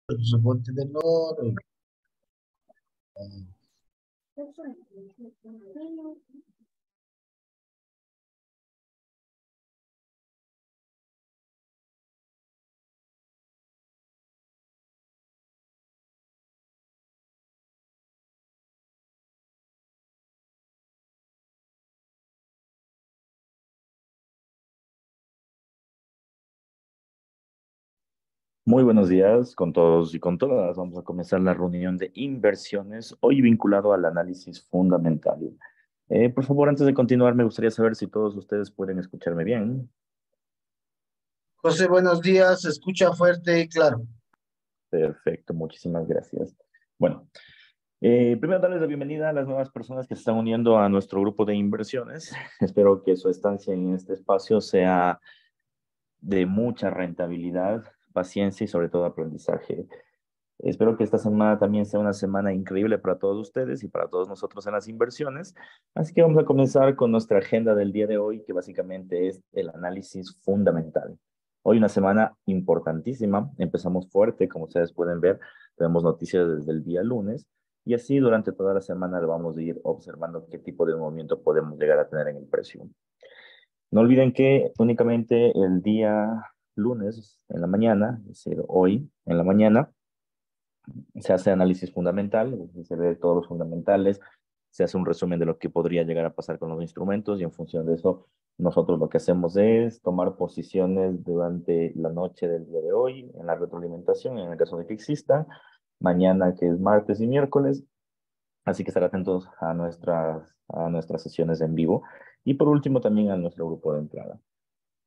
El soporte del oro. Muy buenos días con todos y con todas. Vamos a comenzar la reunión de inversiones, hoy vinculado al análisis fundamental. Por favor, antes de continuar, me gustaría saber si todos ustedes pueden escucharme bien. José, buenos días. Se escucha fuerte y claro. Perfecto, muchísimas gracias. Bueno, primero darles la bienvenida a las nuevas personas que se están uniendo a nuestro grupo de inversiones. Espero que su estancia en este espacio sea de mucha rentabilidad, paciencia y sobre todo aprendizaje. Espero que esta semana también sea una semana increíble para todos ustedes y para todos nosotros en las inversiones. Así que vamos a comenzar con nuestra agenda del día de hoy, que básicamente es el análisis fundamental. Hoy una semana importantísima. Empezamos fuerte, como ustedes pueden ver. Tenemos noticias desde el día lunes y así durante toda la semana vamos a ir observando qué tipo de movimiento podemos llegar a tener en el precio. No olviden que únicamente el día lunes en la mañana, es decir, hoy en la mañana, se hace análisis fundamental, se ve todos los fundamentales, se hace un resumen de lo que podría llegar a pasar con los instrumentos y en función de eso nosotros lo que hacemos es tomar posiciones durante la noche del día de hoy en la retroalimentación, en el caso de que exista, mañana que es martes y miércoles, así que estar atentos a nuestras sesiones en vivo y por último también a nuestro grupo de entrada.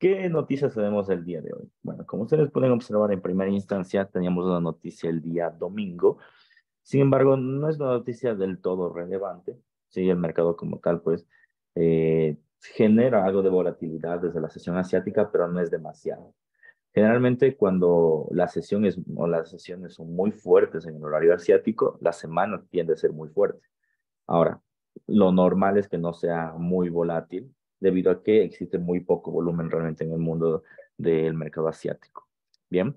¿Qué noticias tenemos el día de hoy? Bueno, como ustedes pueden observar en primera instancia, teníamos una noticia el día domingo. Sin embargo, no es una noticia del todo relevante. Sí, el mercado como tal, pues, genera algo de volatilidad desde la sesión asiática, pero no es demasiado. Generalmente, cuando la sesión es, o las sesiones son muy fuertes en el horario asiático, la semana tiende a ser muy fuerte. Ahora, lo normal es que no sea muy volátil, debido a que existe muy poco volumen realmente en el mundo del mercado asiático. Bien,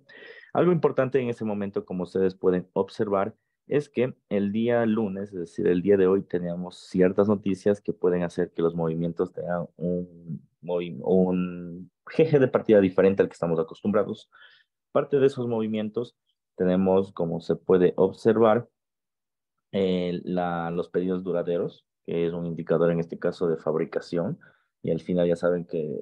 algo importante en ese momento, como ustedes pueden observar, es que el día lunes, es decir, el día de hoy, tenemos ciertas noticias que pueden hacer que los movimientos tengan un eje de partida diferente al que estamos acostumbrados. Parte de esos movimientos tenemos, como se puede observar, los pedidos duraderos, que es un indicador en este caso de fabricación, y al final ya saben que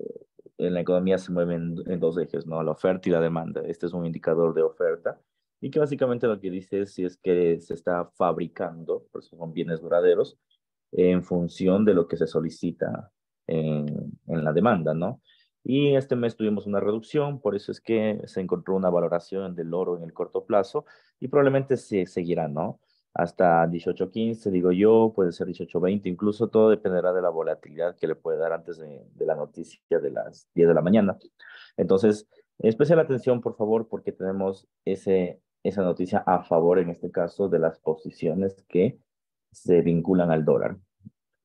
en la economía se mueven en dos ejes, ¿no? La oferta y la demanda. Este es un indicador de oferta y que básicamente lo que dice es si es que se está fabricando, por eso son bienes duraderos, en función de lo que se solicita en la demanda, ¿no? Y este mes tuvimos una reducción, por eso es que se encontró una valoración del oro en el corto plazo y probablemente se seguirá, ¿no? Hasta 18.15, digo yo, puede ser 18.20, incluso todo dependerá de la volatilidad que le puede dar antes de la noticia de las 10 de la mañana. Entonces, especial atención, por favor, porque tenemos esa noticia a favor, en este caso, de las posiciones que se vinculan al dólar.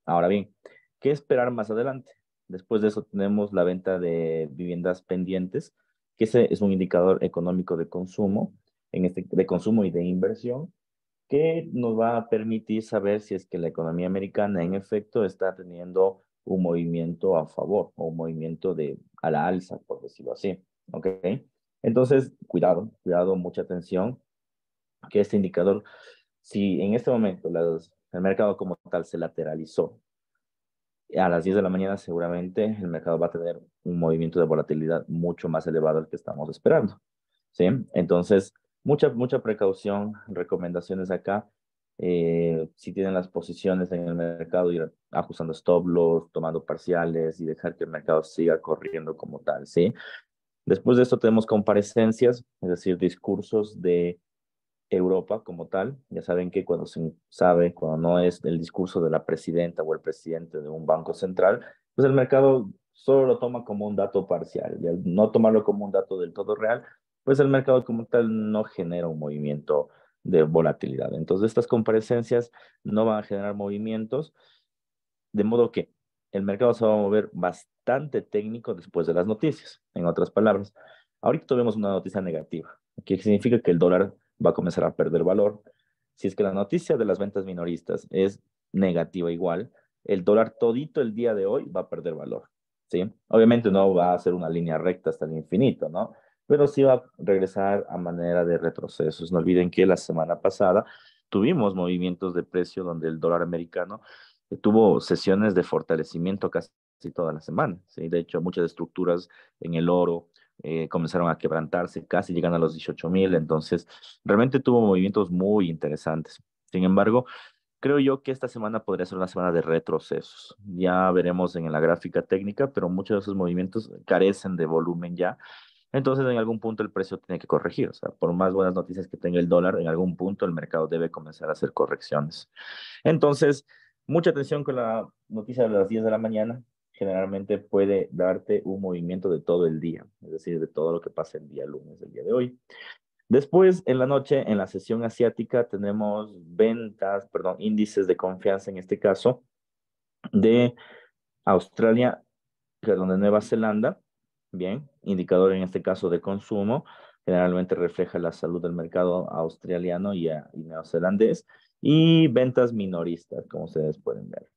Ahora bien, ¿qué esperar más adelante? Después de eso tenemos la venta de viviendas pendientes, que ese es un indicador económico de consumo, de consumo y de inversión, que nos va a permitir saber si es que la economía americana en efecto está teniendo un movimiento a favor o un movimiento a la alza, por decirlo así. ¿Ok? Entonces, cuidado, cuidado, mucha atención, que este indicador, si en este momento el mercado como tal se lateralizó a las 10 de la mañana, seguramente el mercado va a tener un movimiento de volatilidad mucho más elevado al que estamos esperando. ¿Sí? Entonces, mucha precaución, recomendaciones acá. Si tienen las posiciones en el mercado, ir ajustando stop loss, tomando parciales y dejar que el mercado siga corriendo como tal, ¿sí? Después de esto tenemos comparecencias, es decir, discursos de Europa como tal. Ya saben que cuando se sabe, cuando no es el discurso de la presidenta o el presidente de un banco central, pues el mercado solo lo toma como un dato parcial. Y al no tomarlo como un dato del todo real, pues el mercado como tal no genera un movimiento de volatilidad. Entonces estas comparecencias no van a generar movimientos, de modo que el mercado se va a mover bastante técnico después de las noticias. En otras palabras, ahorita tuvimos una noticia negativa, que significa que el dólar va a comenzar a perder valor. Si es que la noticia de las ventas minoristas es negativa igual, el dólar todito el día de hoy va a perder valor, ¿sí? Obviamente no va a ser una línea recta hasta el infinito, ¿no? Pero sí va a regresar a manera de retrocesos. No olviden que la semana pasada tuvimos movimientos de precio donde el dólar americano tuvo sesiones de fortalecimiento casi toda la semana, ¿sí? De hecho, muchas estructuras en el oro comenzaron a quebrantarse, casi llegan a los 18.000, entonces realmente tuvo movimientos muy interesantes. Sin embargo, creo yo que esta semana podría ser una semana de retrocesos. Ya veremos en la gráfica técnica, pero muchos de esos movimientos carecen de volumen ya. Entonces, en algún punto el precio tiene que corregir. O sea, por más buenas noticias que tenga el dólar, en algún punto el mercado debe comenzar a hacer correcciones. Entonces, mucha atención con la noticia de las 10 de la mañana. Generalmente puede darte un movimiento de todo el día, es decir, de todo lo que pasa el día lunes, el día de hoy. Después, en la noche, en la sesión asiática, tenemos ventas, perdón, índices de confianza en este caso, de Australia, perdón, de Nueva Zelanda, bien, indicador en este caso de consumo, generalmente refleja la salud del mercado australiano y neozelandés, y ventas minoristas, como ustedes pueden ver.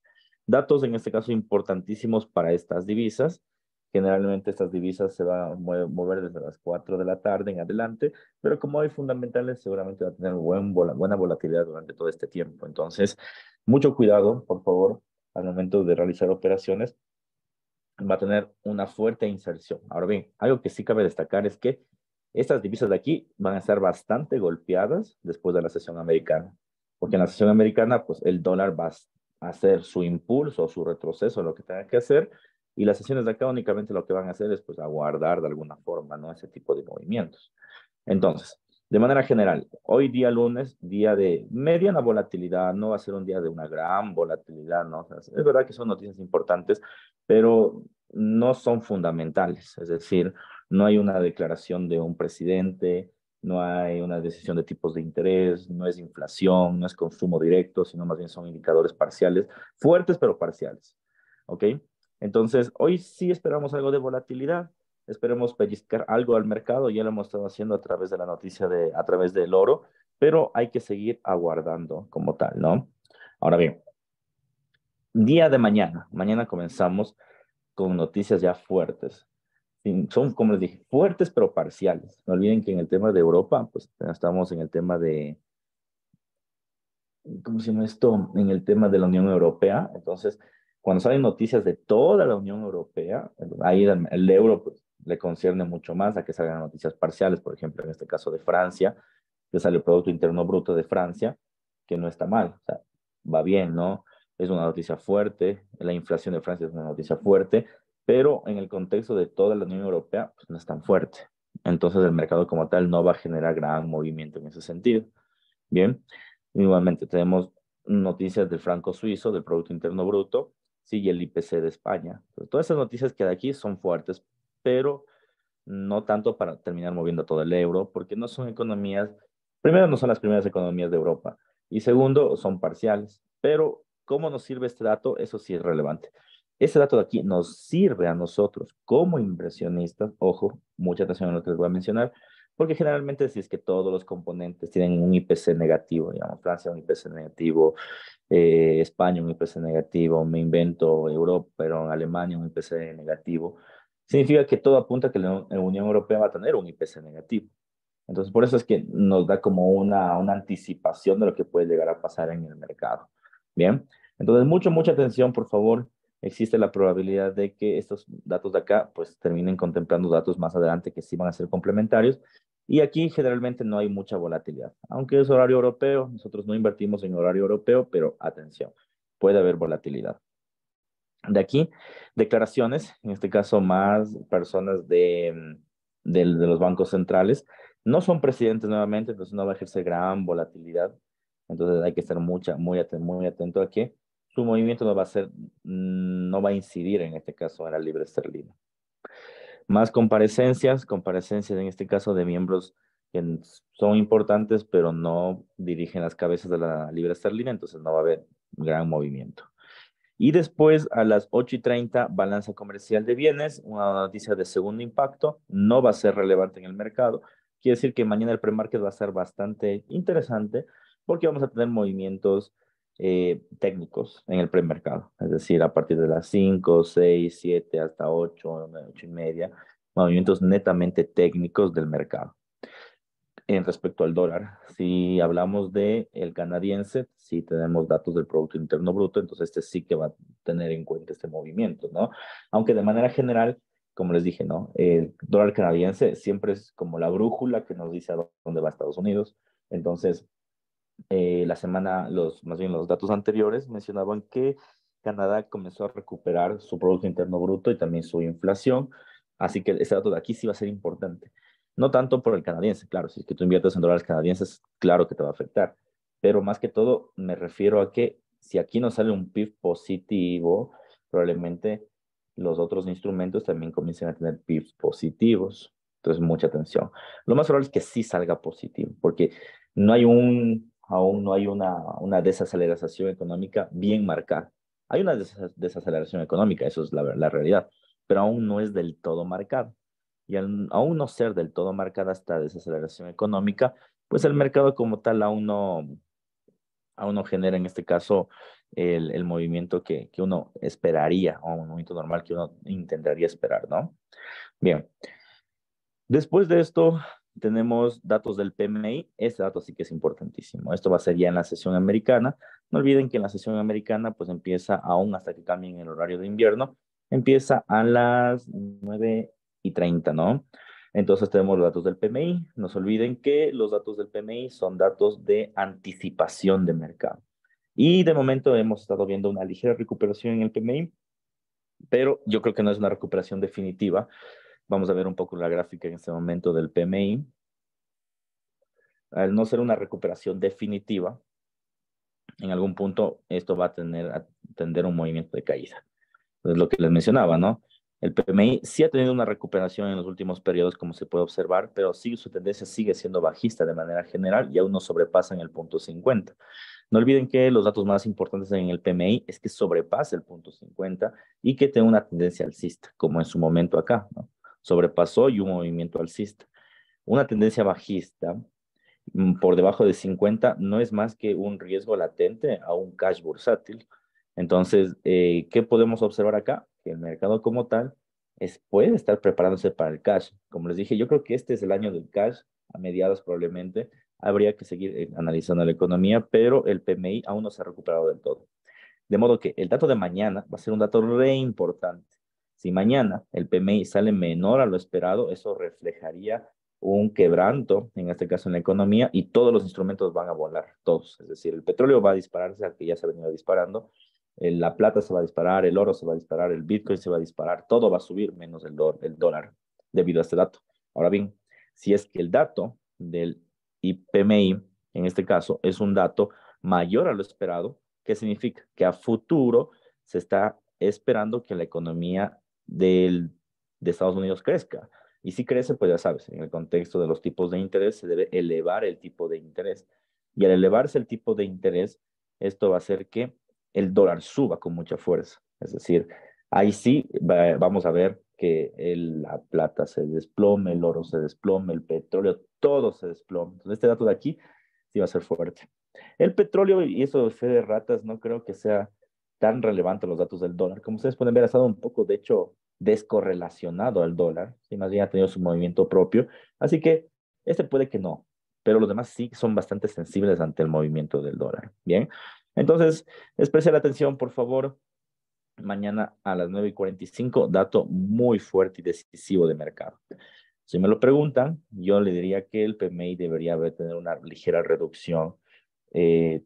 Datos en este caso importantísimos para estas divisas. Generalmente estas divisas se van a mover desde las 4 de la tarde en adelante, pero como hay fundamentales, seguramente va a tener buena volatilidad durante todo este tiempo. Entonces, mucho cuidado, por favor, al momento de realizar operaciones, va a tener una fuerte inserción. Ahora bien, algo que sí cabe destacar es que estas divisas de aquí van a estar bastante golpeadas después de la sesión americana, porque en la sesión americana, pues el dólar va a hacer su impulso, su retroceso, lo que tenga que hacer, y las sesiones de acá únicamente lo que van a hacer es pues aguardar de alguna forma, ¿no? Ese tipo de movimientos. Entonces, de manera general, hoy día lunes, día de mediana volatilidad, no va a ser un día de una gran volatilidad, ¿no? O sea, es verdad que son noticias importantes, pero no son fundamentales, es decir, no hay una declaración de un presidente, no hay una decisión de tipos de interés, no es inflación, no es consumo directo, sino más bien son indicadores parciales, fuertes pero parciales, ¿ok? Entonces, hoy sí esperamos algo de volatilidad, esperemos pellizcar algo al mercado, ya lo hemos estado haciendo a través de la noticia a través del oro, pero hay que seguir aguardando como tal, ¿no? Ahora bien, día de mañana comenzamos con noticias ya fuertes. Son, como les dije, fuertes pero parciales. No olviden que en el tema de Europa, pues estamos en el tema de, ¿cómo se llama esto? En el tema de la Unión Europea. Entonces, cuando salen noticias de toda la Unión Europea, ahí el euro pues, le concierne mucho más a que salgan noticias parciales. Por ejemplo, en este caso de Francia, que sale el Producto Interno Bruto de Francia, que no está mal, o sea, va bien, ¿no? Es una noticia fuerte, la inflación de Francia es una noticia fuerte, pero en el contexto de toda la Unión Europea, pues no es tan fuerte. Entonces el mercado como tal no va a generar gran movimiento en ese sentido. Bien, igualmente tenemos noticias del franco suizo, del Producto Interno Bruto, sí, y el IPC de España. Entonces, todas esas noticias que hay aquí son fuertes, pero no tanto para terminar moviendo todo el euro, porque no son economías, primero no son las primeras economías de Europa, y segundo, son parciales. Pero, ¿cómo nos sirve este dato? Eso sí es relevante. Este dato de aquí nos sirve a nosotros como inversionistas, ojo, mucha atención a lo que les voy a mencionar, porque generalmente si es que todos los componentes tienen un IPC negativo, digamos, Francia un IPC negativo, España un IPC negativo, me invento Europa, pero en Alemania un IPC negativo, significa que todo apunta a que la Unión Europea va a tener un IPC negativo. Entonces, por eso es que nos da como una anticipación de lo que puede llegar a pasar en el mercado. Bien, entonces mucha atención, por favor. Existe la probabilidad de que estos datos de acá pues terminen contemplando datos más adelante que sí van a ser complementarios. Y aquí generalmente no hay mucha volatilidad. Aunque es horario europeo, nosotros no invertimos en horario europeo, pero atención, puede haber volatilidad. De aquí, declaraciones, en este caso más personas de los bancos centrales, no son presidentes nuevamente, entonces no va a ejercer gran volatilidad, entonces hay que estar muy atento a que su movimiento no va a ser, no va a incidir en este caso en la libra esterlina. Más comparecencias en este caso de miembros que son importantes, pero no dirigen las cabezas de la libra esterlina, entonces no va a haber gran movimiento. Y después a las 8:30, balanza comercial de bienes, una noticia de segundo impacto, no va a ser relevante en el mercado, Quiere decir que mañana el pre-market va a ser bastante interesante porque vamos a tener movimientos técnicos en el premercado, es decir, a partir de las 5, 6, 7 hasta 8, 8 y media, movimientos netamente técnicos del mercado. En respecto al dólar, si hablamos de el canadiense, si tenemos datos del Producto Interno Bruto, entonces este sí que va a tener en cuenta este movimiento, ¿no? Aunque de manera general, como les dije, ¿no? El dólar canadiense siempre es como la brújula que nos dice a dónde va Estados Unidos. Entonces, la semana, más bien los datos anteriores mencionaban que Canadá comenzó a recuperar su Producto Interno Bruto y también su inflación, así que ese dato de aquí sí va a ser importante. No tanto por el canadiense, claro, si es que tú inviertes en dólares canadienses, claro que te va a afectar, pero más que todo me refiero a que si aquí no sale un PIB positivo, probablemente los otros instrumentos también comiencen a tener PIBs positivos. Entonces, mucha atención. Lo más probable es que sí salga positivo, porque aún no hay una desaceleración económica bien marcada. Hay una desaceleración económica, eso es la realidad, pero aún no es del todo marcada. Y aún no ser del todo marcada esta desaceleración económica, pues el mercado como tal aún no genera en este caso el movimiento que uno esperaría, o un movimiento normal que uno intentaría esperar, ¿no? Bien, después de esto, tenemos datos del PMI. Este dato sí que es importantísimo. Esto va a ser ya en la sesión americana. No olviden que en la sesión americana, pues empieza aún hasta que cambien el horario de invierno. Empieza a las 9:30, ¿no? Entonces tenemos los datos del PMI. No se olviden que los datos del PMI son datos de anticipación de mercado. Y de momento hemos estado viendo una ligera recuperación en el PMI, pero yo creo que no es una recuperación definitiva. Vamos a ver un poco la gráfica en este momento del PMI. Al no ser una recuperación definitiva, en algún punto esto va a tender un movimiento de caída. Es lo que les mencionaba, ¿no? El PMI sí ha tenido una recuperación en los últimos periodos, como se puede observar, pero sí su tendencia sigue siendo bajista de manera general y aún no sobrepasan el punto 50. No olviden que los datos más importantes en el PMI es que sobrepasa el punto 50 y que tenga una tendencia alcista, como en su momento acá, ¿no? Sobrepasó y un movimiento alcista. Una tendencia bajista por debajo de 50 no es más que un riesgo latente a un cash bursátil. Entonces, ¿qué podemos observar acá? Que el mercado como tal puede estar preparándose para el cash. Como les dije, yo creo que este es el año del cash, a mediados probablemente. Habría que seguir analizando la economía, pero el PMI aún no se ha recuperado del todo. De modo que el dato de mañana va a ser un dato re importante. Si mañana el PMI sale menor a lo esperado, eso reflejaría un quebranto, en este caso en la economía, y todos los instrumentos van a volar, todos. Es decir, el petróleo va a dispararse, al que ya se ha venido disparando, la plata se va a disparar, el oro se va a disparar, el Bitcoin se va a disparar, todo va a subir menos el dólar debido a este dato. Ahora bien, si es que el dato del PMI, en este caso, es un dato mayor a lo esperado, ¿qué significa? Que a futuro se está esperando que la economía de Estados Unidos crezca. Y si crece, pues ya sabes, en el contexto de los tipos de interés se debe elevar el tipo de interés. Y al elevarse el tipo de interés, esto va a hacer que el dólar suba con mucha fuerza. Es decir, ahí sí vamos a ver que la plata se desplome, el oro se desplome, el petróleo, todo se desplome. Entonces, este dato de aquí sí va a ser fuerte. El petróleo y eso de fe de ratas no creo que sea tan relevante los datos del dólar. Como ustedes pueden ver, ha estado un poco, de hecho, descorrelacionado al dólar. Sí, más bien ha tenido su movimiento propio. Así que este puede que no, pero los demás sí son bastante sensibles ante el movimiento del dólar. Bien, entonces, especial atención, por favor. Mañana a las 9:45, dato muy fuerte y decisivo de mercado. Si me lo preguntan, yo le diría que el PMI debería tener una ligera reducción eh,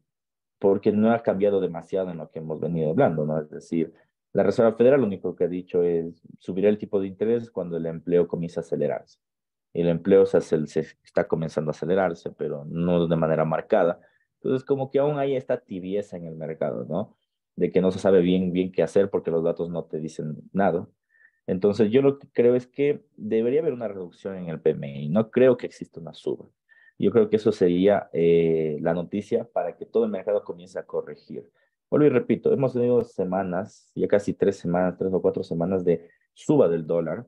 porque no ha cambiado demasiado en lo que hemos venido hablando, ¿no? Es decir, la Reserva Federal lo único que ha dicho es subir el tipo de interés cuando el empleo comienza a acelerarse. El empleo se está comenzando a acelerarse, pero no de manera marcada. Entonces, como que aún hay esta tibieza en el mercado, ¿no? De que no se sabe bien qué hacer porque los datos no te dicen nada. Entonces, yo lo que creo es que debería haber una reducción en el PMI. No creo que exista una suba. Yo creo que eso sería la noticia para que todo el mercado comience a corregir. Vuelvo y repito, hemos tenido semanas, ya casi 3 semanas, 3 o 4 semanas de suba del dólar.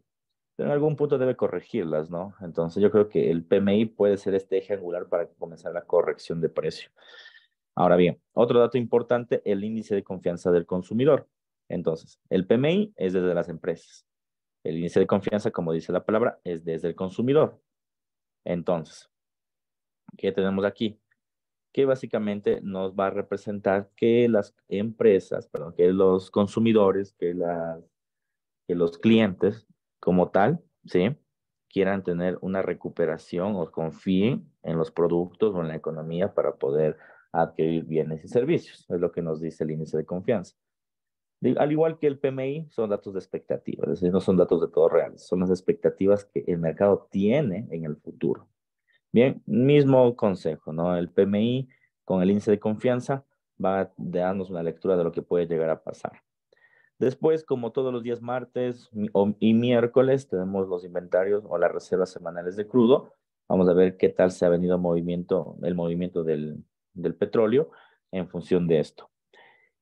pero en algún punto debe corregirlas, ¿no? Entonces yo creo que el PMI puede ser este eje angular para comenzar la corrección de precio. Ahora bien, otro dato importante, el índice de confianza del consumidor. Entonces, el PMI es desde las empresas. El índice de confianza, como dice la palabra, es desde el consumidor. Entonces, ¿qué tenemos aquí? Que básicamente nos va a representar que las empresas, perdón, que los consumidores, que los clientes como tal, ¿sí? Quieran tener una recuperación o confíen en los productos o en la economía para poder adquirir bienes y servicios. Es lo que nos dice el índice de confianza. Al igual que el PMI, son datos de expectativa, es decir, no son datos de todo reales, son las expectativas que el mercado tiene en el futuro. Bien, mismo consejo, ¿no? El PMI con el índice de confianza va a darnos una lectura de lo que puede llegar a pasar. Después, como todos los días martes y miércoles, tenemos los inventarios o las reservas semanales de crudo. Vamos a ver qué tal se ha venido el movimiento del petróleo en función de esto.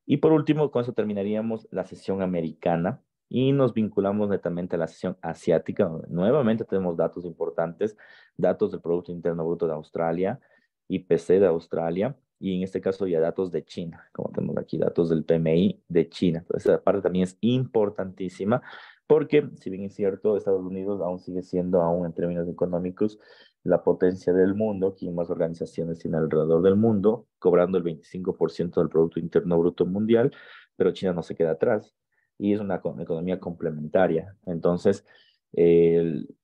Y por último, con eso terminaríamos la sesión americana y nos vinculamos netamente a la sesión asiática. Nuevamente tenemos datos importantes, datos del Producto Interno Bruto de Australia, IPC de Australia, y en este caso ya datos de China, como tenemos aquí datos del PMI de China. Entonces, esa parte también es importantísima porque, si bien es cierto, Estados Unidos aún sigue siendo, aún en términos económicos, la potencia del mundo, quien más organizaciones tiene alrededor del mundo, cobrando el 25% del Producto Interno Bruto Mundial, pero China no se queda atrás y es una economía complementaria. Entonces, el,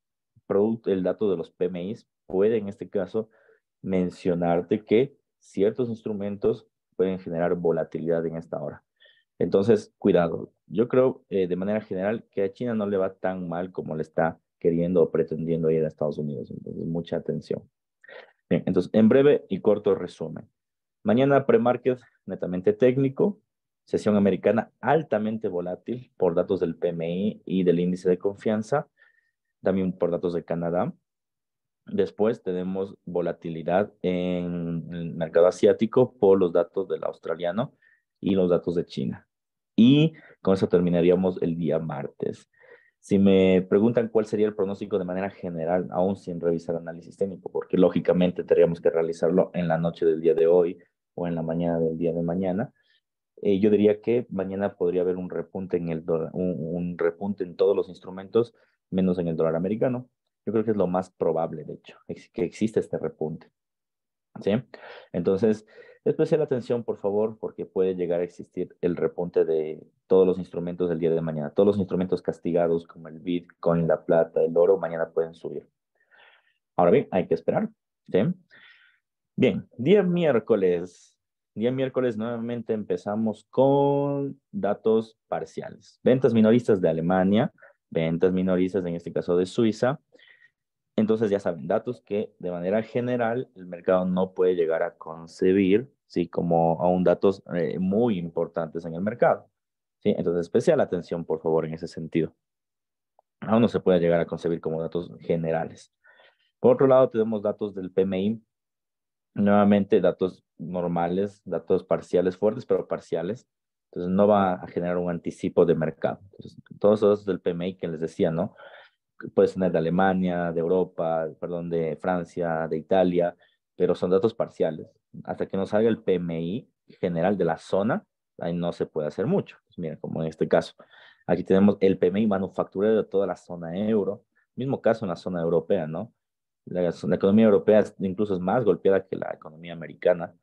el dato de los PMIs puede en este caso mencionarte que ciertos instrumentos pueden generar volatilidad en esta hora. Entonces, cuidado. Yo creo, de manera general, que a China no le va tan mal como le está queriendo o pretendiendo ir a Estados Unidos. Entonces, mucha atención. Bien, entonces, en breve y corto resumen. Mañana pre-market netamente técnico, sesión americana altamente volátil por datos del PMI y del índice de confianza, también por datos de Canadá. Después tenemos volatilidad en el mercado asiático por los datos del australiano y los datos de China. Y con eso terminaríamos el día martes. Si me preguntan cuál sería el pronóstico de manera general, aún sin revisar análisis técnico, porque lógicamente tendríamos que realizarlo en la noche del día de hoy o en la mañana del día de mañana, yo diría que mañana podría haber un repunte en el dólar, un repunte en todos los instrumentos, menos en el dólar americano. Yo creo que es lo más probable, de hecho, que existe este repunte. ¿Sí? Entonces, especial atención, por favor, porque puede llegar a existir el repunte de todos los instrumentos del día de mañana. Todos los instrumentos castigados, como el Bitcoin, la plata, el oro, mañana pueden subir. Ahora bien, hay que esperar. ¿Sí? Bien, día miércoles. Día miércoles nuevamente empezamos con datos parciales. Ventas minoristas de Alemania, ventas minoristas en este caso de Suiza. Entonces ya saben, datos que de manera general el mercado no puede llegar a concebir, ¿sí? Como aún datos muy importantes en el mercado. ¿Sí? Entonces especial atención, por favor, en ese sentido. Aún no se puede llegar a concebir como datos generales. Por otro lado, tenemos datos del PMI. Nuevamente, datos normales, datos parciales fuertes, pero parciales. Entonces, no va a generar un anticipo de mercado. Entonces, todos esos del PMI que les decía, ¿no? Puedes tener de Alemania, de Europa, perdón, de Francia, de Italia, pero son datos parciales. Hasta que no salga el PMI general de la zona, ahí no se puede hacer mucho. Pues mira, como en este caso. Aquí tenemos el PMI manufacturero de toda la zona euro. Mismo caso en la zona europea, ¿no? La economía europea incluso es más golpeada que la economía americana.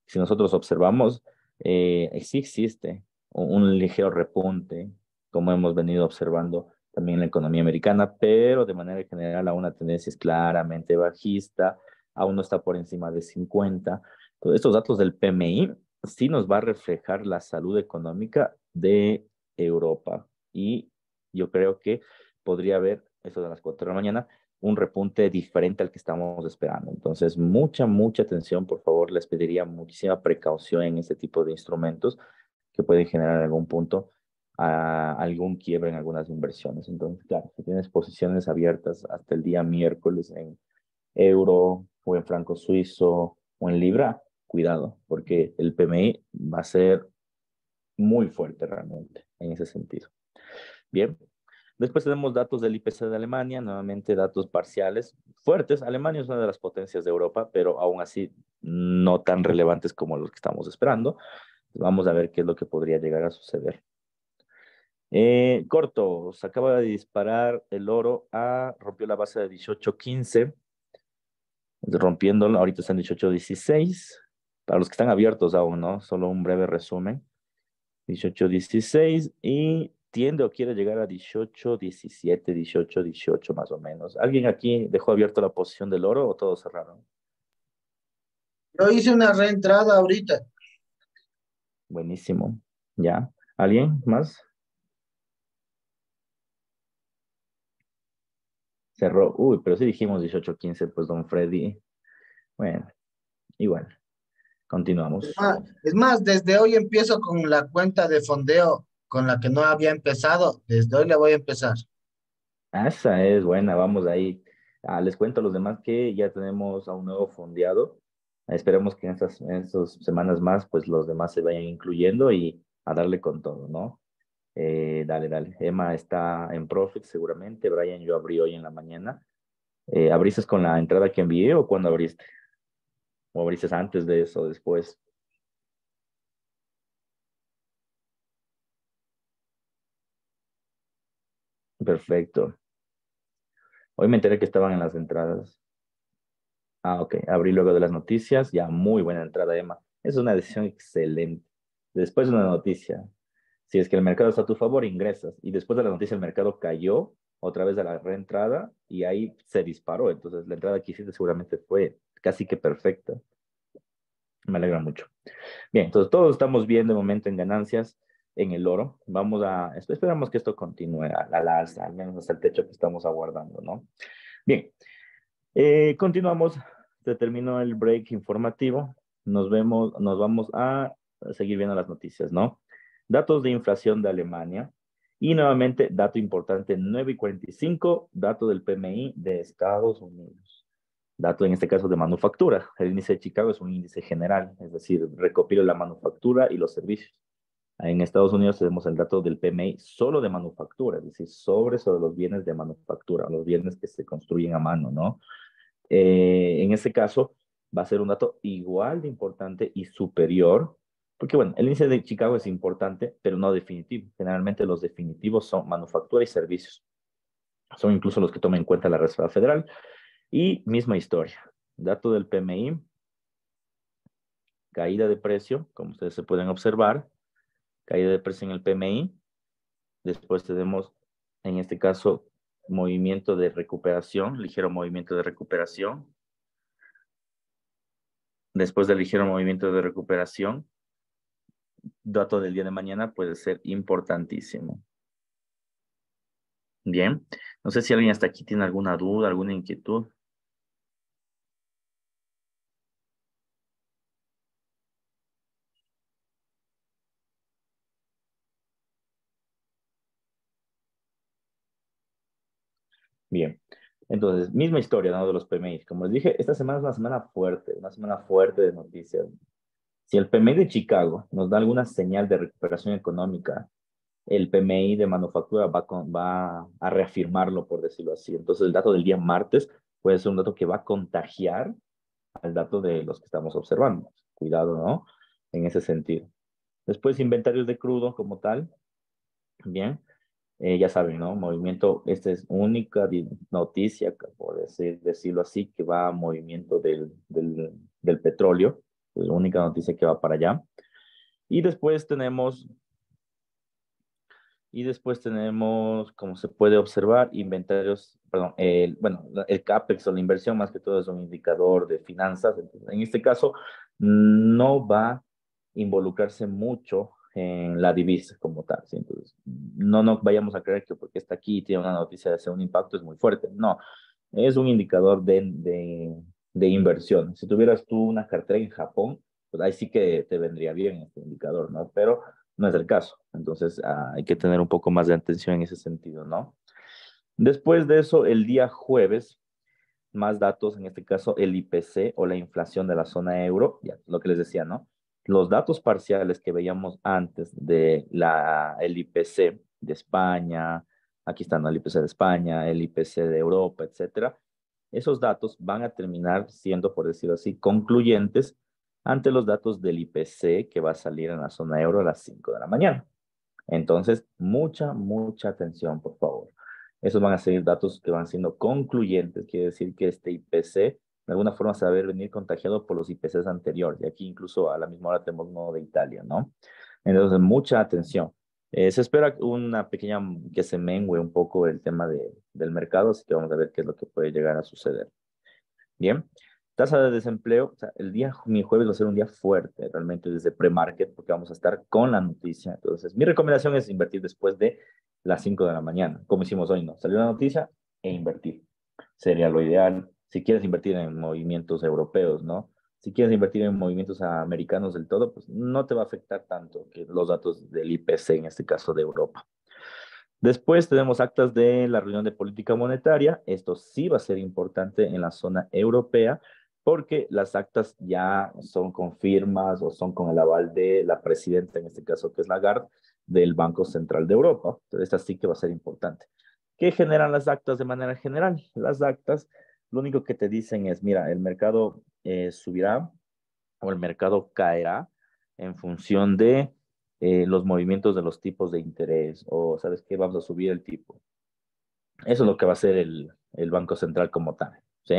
Si nosotros observamos, sí existe un ligero repunte, como hemos venido observando también en la economía americana, pero de manera general aún la tendencia es claramente bajista, aún no está por encima de 50. Entonces, estos datos del PMI sí nos va a reflejar la salud económica de Europa y yo creo que podría haber, eso de las 4 de la mañana, un repunte diferente al que estamos esperando. Entonces, mucha atención, por favor, les pediría muchísima precaución en este tipo de instrumentos que pueden generar en algún punto algún quiebre en algunas inversiones. Entonces, claro, si tienes posiciones abiertas hasta el día miércoles en euro o en franco suizo o en libra, cuidado, porque el PMI va a ser muy fuerte realmente en ese sentido. Bien, Después tenemos datos del IPC de Alemania, nuevamente datos parciales fuertes. Alemania es una de las potencias de Europa, pero aún así no tan relevantes como los que estamos esperando. Vamos a ver qué es lo que podría llegar a suceder. Corto, se acaba de disparar el oro rompió la base de 18.15, rompiéndolo, ahorita está en 18.16. Para los que están abiertos aún, ¿no? Solo un breve resumen. 18.16 y tiende o quiere llegar a 18.17, 18.18 más o menos. ¿Alguien aquí dejó abierto la posición del oro o todos cerraron? Yo hice una reentrada ahorita. Buenísimo. ¿Ya? ¿Alguien más? Cerró. Uy, pero sí dijimos 18.15, pues don Freddy. Bueno, igual. Continuamos. Es más, desde hoy empiezo con la cuenta de fondeo con la que no había empezado. Desde hoy le voy a empezar. Esa es buena, vamos ahí. Les cuento a los demás que ya tenemos a un nuevo fondeado. Esperemos que en estas semanas más, pues los demás se vayan incluyendo y a darle con todo, ¿no? Dale, dale. Emma está en Profit seguramente. Brian, yo abrí hoy en la mañana. ¿Abriste con la entrada que envié o cuándo abriste? ¿O abriste antes de eso o después? Perfecto. Hoy me enteré que estaban en las entradas. Ok. Abrí luego de las noticias. Ya, muy buena entrada, Emma. Es una decisión excelente. Después de una noticia, si es que el mercado está a tu favor, ingresas. Y después de la noticia, el mercado cayó otra vez a la reentrada y ahí se disparó. Entonces, la entrada que hiciste seguramente fue casi que perfecta. Me alegra mucho. Bien, entonces todos estamos bien de momento en ganancias en el oro. Esperamos que esto continúe a la alza, al menos hasta el techo que estamos aguardando, ¿no? Bien, continuamos. Se terminó el break informativo. Nos vamos a seguir viendo las noticias, ¿no? Datos de inflación de Alemania. Y nuevamente, dato importante, 9:45, dato del PMI de Estados Unidos. Dato en este caso de manufactura. El índice de Chicago es un índice general, es decir, recopila la manufactura y los servicios. En Estados Unidos tenemos el dato del PMI solo de manufactura, es decir, sobre los bienes de manufactura, los bienes que se construyen a mano, ¿no? En este caso, va a ser un dato igual de importante y superior, porque bueno, el índice de Chicago es importante, pero no definitivo. Generalmente los definitivos son manufactura y servicios. Son incluso los que toma en cuenta la Reserva Federal. Y misma historia. Dato del PMI, caída de precio, como ustedes se pueden observar, caída de precio en el PMI. Después tenemos, en este caso, movimiento de recuperación, ligero movimiento de recuperación. Después del ligero movimiento de recuperación, dato del día de mañana puede ser importantísimo. Bien, no sé si alguien hasta aquí tiene alguna duda, alguna inquietud. Bien, entonces, misma historia, ¿no? De los PMI. Como les dije, esta semana es una semana fuerte de noticias. Si el PMI de Chicago nos da alguna señal de recuperación económica, el PMI de manufactura va a reafirmarlo, por decirlo así. Entonces, el dato del día martes puede ser un dato que va a contagiar al dato de los que estamos observando. Cuidado, ¿no? En ese sentido. Después, inventarios de crudo como tal. Bien. Ya saben, ¿no? Movimiento, esta es única noticia, por decirlo así, que va a movimiento del petróleo. Es la única noticia que va para allá. Y después tenemos, como se puede observar, inventarios, perdón, el CAPEX o la inversión más que todo es un indicador de finanzas. Entonces, en este caso, no va a involucrarse mucho en la divisa como tal, ¿sí? Entonces, no vayamos a creer que porque está aquí y tiene una noticia de hacer un impacto es muy fuerte. No, es un indicador de inversión. Si tuvieras tú una cartera en Japón, pues ahí sí que te vendría bien este indicador, ¿no? Pero no es el caso. Entonces, hay que tener un poco más de atención en ese sentido, ¿no? Después de eso, el día jueves, más datos, en este caso el IPC o la inflación de la zona euro, ya lo que les decía, ¿no? Los datos parciales que veíamos antes el IPC de España, Aquí están el IPC de España, el IPC de Europa, etcétera. Esos datos van a terminar siendo, por decirlo así, concluyentes ante los datos del IPC que va a salir en la zona euro a las 5 de la mañana. Entonces, mucha atención, por favor. Esos van a ser datos que van siendo concluyentes, quiere decir que este IPC de alguna forma se va a ver venir contagiado por los IPCs anteriores, y aquí incluso a la misma hora tenemos uno de Italia, ¿no? Entonces, mucha atención. Se espera una pequeña, que se mengue un poco el tema del mercado, así que vamos a ver qué es lo que puede llegar a suceder. Bien, tasa de desempleo, o sea, mi jueves va a ser un día fuerte, realmente desde pre-market, porque vamos a estar con la noticia. Entonces, mi recomendación es invertir después de las 5 de la mañana, como hicimos hoy, ¿no? Salió la noticia e invertir. Sería lo ideal. Si quieres invertir en movimientos europeos, ¿no? Si quieres invertir en movimientos americanos del todo, pues no te va a afectar tanto que los datos del IPC, en este caso de Europa. Después tenemos actas de la reunión de política monetaria. Esto sí va a ser importante en la zona europea porque las actas ya son con firmas o son con el aval de la presidenta, en este caso que es Lagarde, del Banco Central de Europa. Entonces, esta sí que va a ser importante. ¿Qué generan las actas de manera general? Las actas lo único que te dicen es, mira, el mercado subirá o el mercado caerá en función de los movimientos de los tipos de interés o, ¿sabes qué? Vamos a subir el tipo. Eso es lo que va a hacer el Banco Central como tal, ¿sí?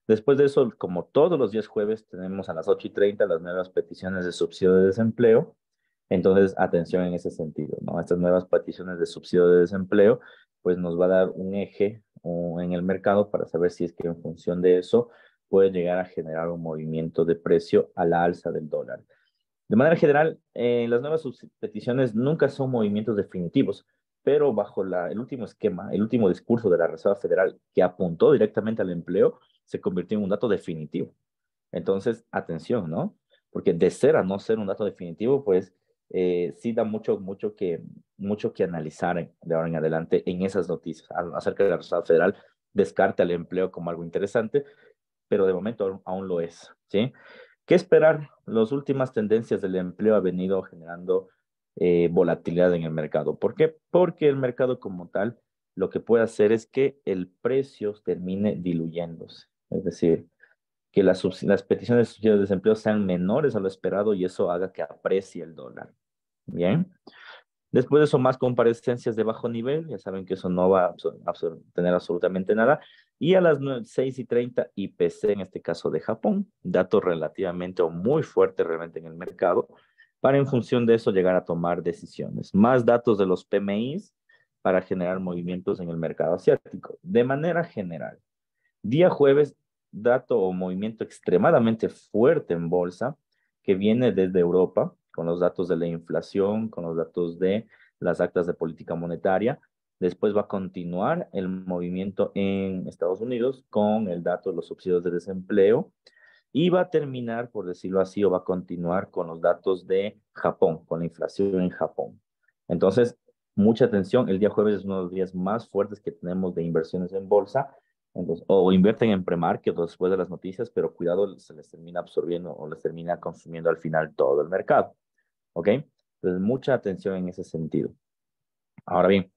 Después de eso, como todos los días jueves, tenemos a las 8:30 las nuevas peticiones de subsidio de desempleo. Entonces, atención en ese sentido, ¿no? Estas nuevas peticiones de subsidio de desempleo, pues nos va a dar un eje en el mercado para saber si es que en función de eso puede llegar a generar un movimiento de precio a la alza del dólar. De manera general, las nuevas peticiones nunca son movimientos definitivos, pero bajo el último esquema, el último discurso de la Reserva Federal que apuntó directamente al empleo, se convirtió en un dato definitivo. Entonces, atención, ¿no? Porque de ser a no ser un dato definitivo, pues sí da mucho que analizar de ahora en adelante en esas noticias acerca de la Reserva Federal. Descarta el empleo como algo interesante, pero de momento aún lo es, ¿sí? ¿Qué esperar? Las últimas tendencias del empleo ha venido generando volatilidad en el mercado. ¿Por qué? Porque el mercado como tal lo que puede hacer es que el precio termine diluyéndose. Es decir, que las peticiones de subsidio de desempleo sean menores a lo esperado y eso haga que aprecie el dólar. Bien. Después de eso, más comparecencias de bajo nivel, ya saben que eso no va a tener absolutamente nada. Y a las 6:30, IPC, en este caso de Japón, datos relativamente o muy fuertes realmente en el mercado, para en función de eso llegar a tomar decisiones. Más datos de los PMIs para generar movimientos en el mercado asiático. De manera general, día jueves, dato o movimiento extremadamente fuerte en bolsa que viene desde Europa, con los datos de la inflación, con los datos de las actas de política monetaria. Después va a continuar el movimiento en Estados Unidos con el dato de los subsidios de desempleo y va a terminar, por decirlo así, o va a continuar con los datos de Japón, con la inflación en Japón. Entonces, mucha atención, el día jueves es uno de los días más fuertes que tenemos de inversiones en bolsa. Entonces, o invierten en pre-market o después de las noticias, pero cuidado, se les termina absorbiendo o les termina consumiendo al final todo el mercado. ¿Ok? Entonces, mucha atención en ese sentido. Ahora bien,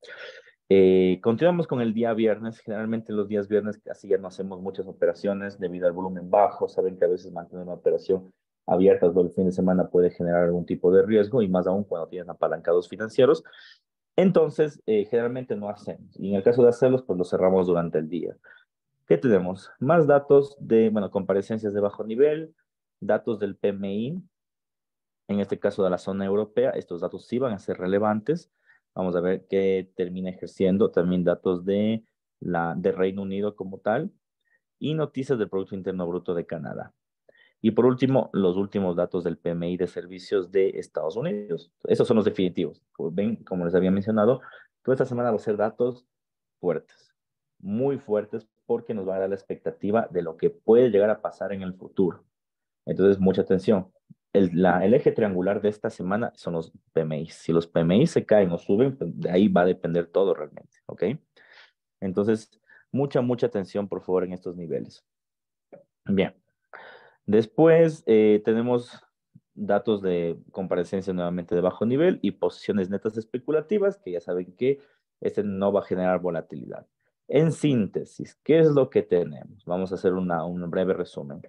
continuamos con el día viernes. Generalmente los días viernes casi ya no hacemos muchas operaciones debido al volumen bajo. Saben que a veces mantener una operación abierta todo el fin de semana puede generar algún tipo de riesgo y más aún cuando tienen apalancados financieros. Entonces, generalmente no hacemos. Y en el caso de hacerlos, pues los cerramos durante el día. ¿Qué tenemos? Más datos de, bueno, comparecencias de bajo nivel, datos del PMI, en este caso de la zona europea. Estos datos sí van a ser relevantes. Vamos a ver qué termina ejerciendo. También datos de Reino Unido como tal y noticias del Producto Interno Bruto de Canadá. Y por último, los últimos datos del PMI de servicios de Estados Unidos. Esos son los definitivos. Como ven, como les había mencionado, toda esta semana van a ser datos fuertes, muy fuertes, porque nos va a dar la expectativa de lo que puede llegar a pasar en el futuro. Entonces, mucha atención. El eje triangular de esta semana son los PMI. Si los PMI se caen o suben, pues de ahí va a depender todo realmente, ¿ok? Entonces, mucha atención, por favor, en estos niveles. Bien. Después tenemos datos de comparecencia nuevamente de bajo nivel y posiciones netas especulativas, que ya saben que este no va a generar volatilidad. En síntesis, ¿qué es lo que tenemos? Vamos a hacer un breve resumen.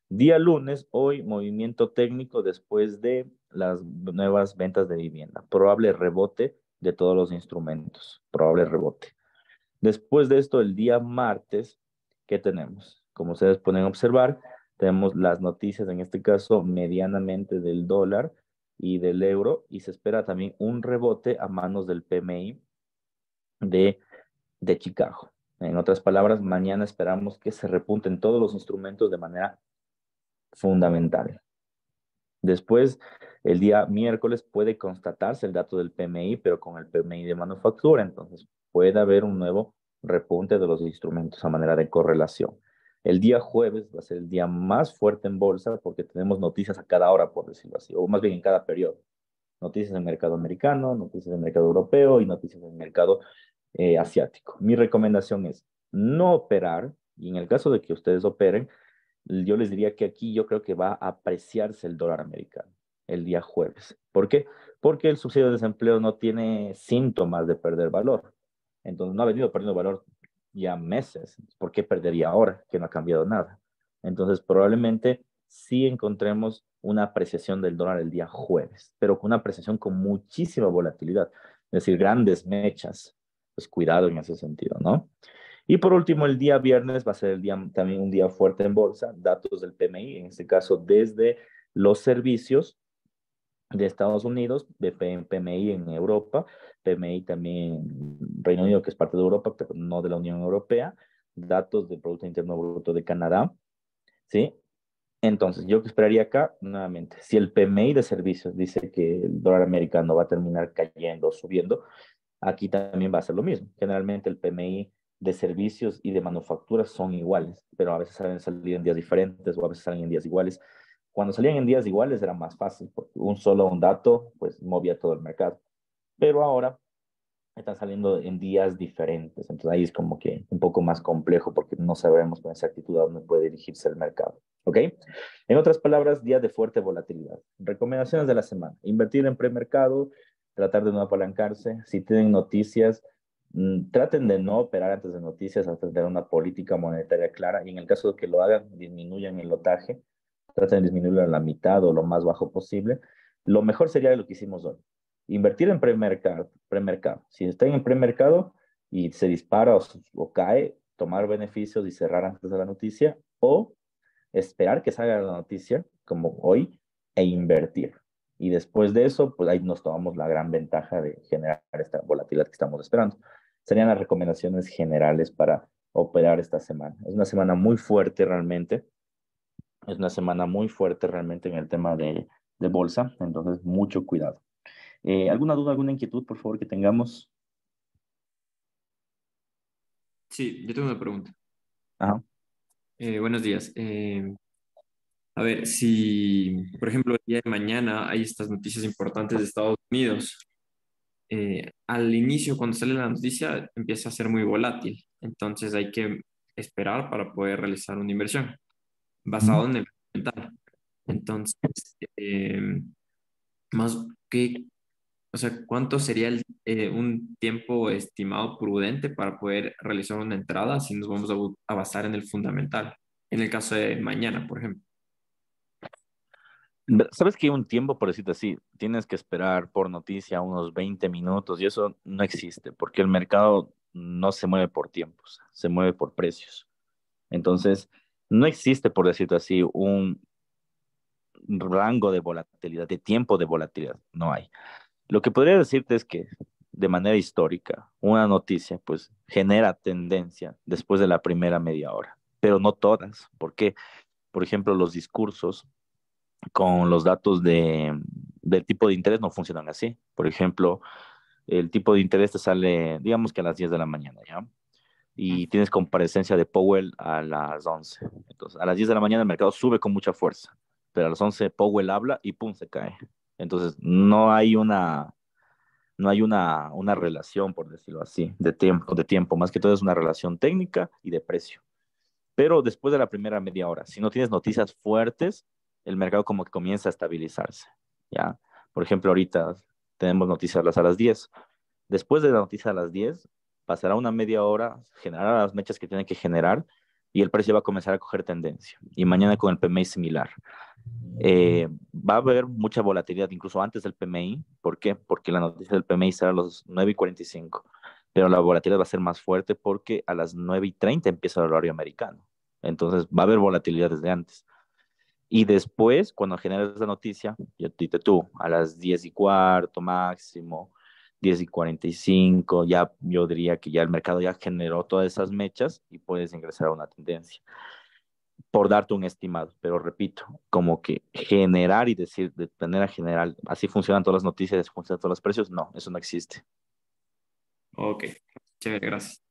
Día lunes, hoy movimiento técnico después de las nuevas ventas de vivienda. Probable rebote de todos los instrumentos. Probable rebote. Después de esto, el día martes, ¿qué tenemos? Como ustedes pueden observar, tenemos las noticias, en este caso, medianamente del dólar y del euro, y se espera también un rebote a manos del PMI de, de Chicago. En otras palabras, mañana esperamos que se repunten todos los instrumentos de manera fundamental. Después, el día miércoles puede constatarse el dato del PMI, pero con el PMI de manufactura, entonces puede haber un nuevo repunte de los instrumentos a manera de correlación. El día jueves va a ser el día más fuerte en bolsa porque tenemos noticias a cada hora, por decirlo así, o más bien en cada periodo. Noticias en el mercado americano, noticias en el mercado europeo y noticias en el mercado asiático. Mi recomendación es no operar, y en el caso de que ustedes operen, yo les diría que aquí yo creo que va a apreciarse el dólar americano el día jueves. ¿Por qué? Porque el subsidio de desempleo no tiene síntomas de perder valor. Entonces no ha venido perdiendo valor ya meses. ¿Por qué perdería ahora que no ha cambiado nada? Entonces probablemente sí encontremos una apreciación del dólar el día jueves, pero con una apreciación con muchísima volatilidad, es decir, grandes mechas. Pues cuidado en ese sentido, ¿no? Y por último, el día viernes va a ser el día, también un día fuerte en bolsa, datos del PMI, en este caso desde los servicios de Estados Unidos, de PMI en Europa, PMI también en Reino Unido, que es parte de Europa, pero no de la Unión Europea, datos del Producto Interno Bruto de Canadá, ¿sí? Entonces, yo que esperaría acá, nuevamente, si el PMI de servicios dice que el dólar americano va a terminar cayendo o subiendo, aquí también va a ser lo mismo. Generalmente el PMI de servicios y de manufacturas son iguales, pero a veces salen salir en días diferentes o a veces salen en días iguales. Cuando salían en días iguales era más fácil, porque un dato pues movía todo el mercado. Pero ahora están saliendo en días diferentes, entonces ahí es como que un poco más complejo porque no sabemos con exactitud a dónde puede dirigirse el mercado. ¿Ok? En otras palabras, día de fuerte volatilidad. Recomendaciones de la semana. Invertir en premercado, tratar de no apalancarse. Si tienen noticias, traten de no operar antes de noticias hasta tener una política monetaria clara y en el caso de que lo hagan, disminuyan el lotaje, traten de disminuirlo a la mitad o lo más bajo posible. Lo mejor sería lo que hicimos hoy. Invertir en premercado. Si están en premercado y se dispara o cae, tomar beneficios y cerrar antes de la noticia o esperar que salga la noticia, como hoy, e invertir. Y después de eso, pues ahí nos tomamos la gran ventaja de generar esta volatilidad que estamos esperando. Serían las recomendaciones generales para operar esta semana. Es una semana muy fuerte realmente. Es una semana muy fuerte realmente en el tema de bolsa. Entonces, mucho cuidado. ¿Alguna duda, alguna inquietud, por favor, que tengamos? Sí, yo tengo una pregunta. Ajá. Buenos días. A ver, si, por ejemplo, el día de mañana hay estas noticias importantes de Estados Unidos, al inicio, cuando sale la noticia, empieza a ser muy volátil. Entonces hay que esperar para poder realizar una inversión Ujú. basado en el fundamental. Entonces, eh, más que, o sea, ¿cuánto sería un tiempo estimado prudente para poder realizar una entrada si nos vamos a basar en el fundamental? En el caso de mañana, por ejemplo. Sabes que hay un tiempo, por decirte así, tienes que esperar por noticia unos 20 minutos y eso no existe porque el mercado no se mueve por tiempos, se mueve por precios. Entonces, no existe, por decirte así, un rango de volatilidad, de tiempo de volatilidad, no hay. Lo que podría decirte es que de manera histórica, una noticia pues genera tendencia después de la primera media hora, pero no todas. ¿Por qué? Por ejemplo, los discursos con los datos del tipo de interés no funcionan así. Por ejemplo, el tipo de interés te sale, digamos que a las 10 de la mañana, ¿ya? Y tienes comparecencia de Powell a las 11. Entonces, a las 10 de la mañana el mercado sube con mucha fuerza, pero a las 11 Powell habla y pum, se cae. Entonces, no hay una relación, por decirlo así, de tiempo, más que todo es una relación técnica y de precio. Pero después de la primera media hora, si no tienes noticias fuertes, el mercado como que comienza a estabilizarse, ¿ya? Por ejemplo, ahorita tenemos noticias a las 10. Después de la noticia a las 10, pasará una media hora, generará las mechas que tiene que generar y el precio va a comenzar a coger tendencia. Y mañana con el PMI similar. Va a haber mucha volatilidad incluso antes del PMI. ¿Por qué? Porque la noticia del PMI será a las 9:45, pero la volatilidad va a ser más fuerte porque a las 9:30 empieza el horario americano. Entonces va a haber volatilidad desde antes. Y después, cuando generes la noticia, yo te tú, a las 10:15 máximo, 10:45, ya yo diría que ya el mercado ya generó todas esas mechas y puedes ingresar a una tendencia por darte un estimado, pero repito, como que generar y decir de manera general, así funcionan todas las noticias, así funcionan todos los precios, no, eso no existe. Ok, chévere, gracias.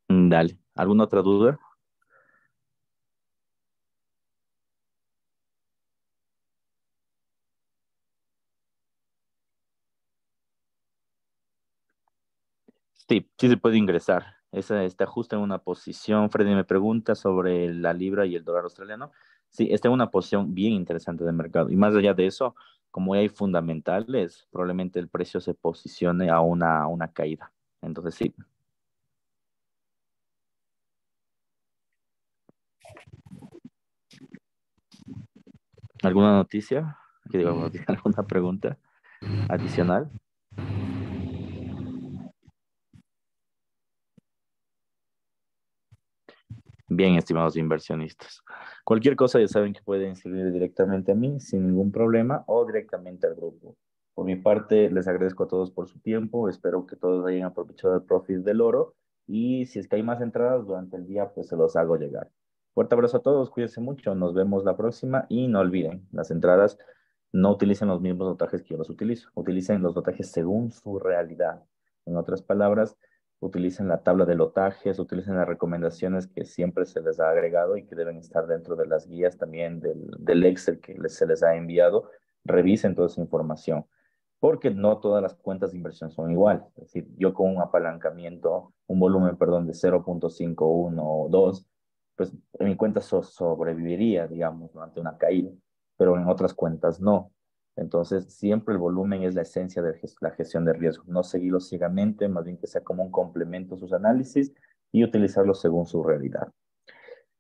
Dale, ¿alguna otra duda? Sí, sí se puede ingresar. Esa está justo en una posición. Freddy me pregunta sobre la libra y el dólar australiano. Sí, está en una posición bien interesante de mercado. Y más allá de eso, como ya hay fundamentales, probablemente el precio se posicione a una caída. Entonces, sí. ¿Alguna noticia? ¿Qué digo, alguna noticia? ¿Alguna pregunta adicional? Bien, estimados inversionistas. Cualquier cosa ya saben que pueden escribir directamente a mí sin ningún problema o directamente al grupo. Por mi parte, les agradezco a todos por su tiempo. Espero que todos hayan aprovechado el profit del oro y si es que hay más entradas durante el día, pues se los hago llegar. Fuerte abrazo a todos, cuídense mucho, nos vemos la próxima y no olviden, las entradas no utilicen los mismos notajes que yo los utilizo, utilicen los notajes según su realidad. En otras palabras, utilicen la tabla de lotajes, utilicen las recomendaciones que siempre se les ha agregado y que deben estar dentro de las guías también del Excel que se les ha enviado. Revisen toda esa información, porque no todas las cuentas de inversión son iguales. Es decir, yo con un apalancamiento, un volumen, perdón, de 0.51 o 2, pues en mi cuenta sobreviviría, digamos, ¿no? Ante una caída, pero en otras cuentas no. Entonces, siempre el volumen es la esencia de la gestión de riesgo. No seguirlo ciegamente, más bien que sea como un complemento a sus análisis y utilizarlo según su realidad.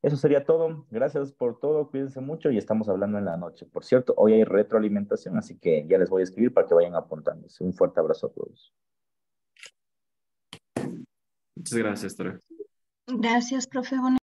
Eso sería todo. Gracias por todo. Cuídense mucho y estamos hablando en la noche. Por cierto, hoy hay retroalimentación, así que ya les voy a escribir para que vayan apuntándose. Un fuerte abrazo a todos. Muchas gracias, Tore. Gracias, profe.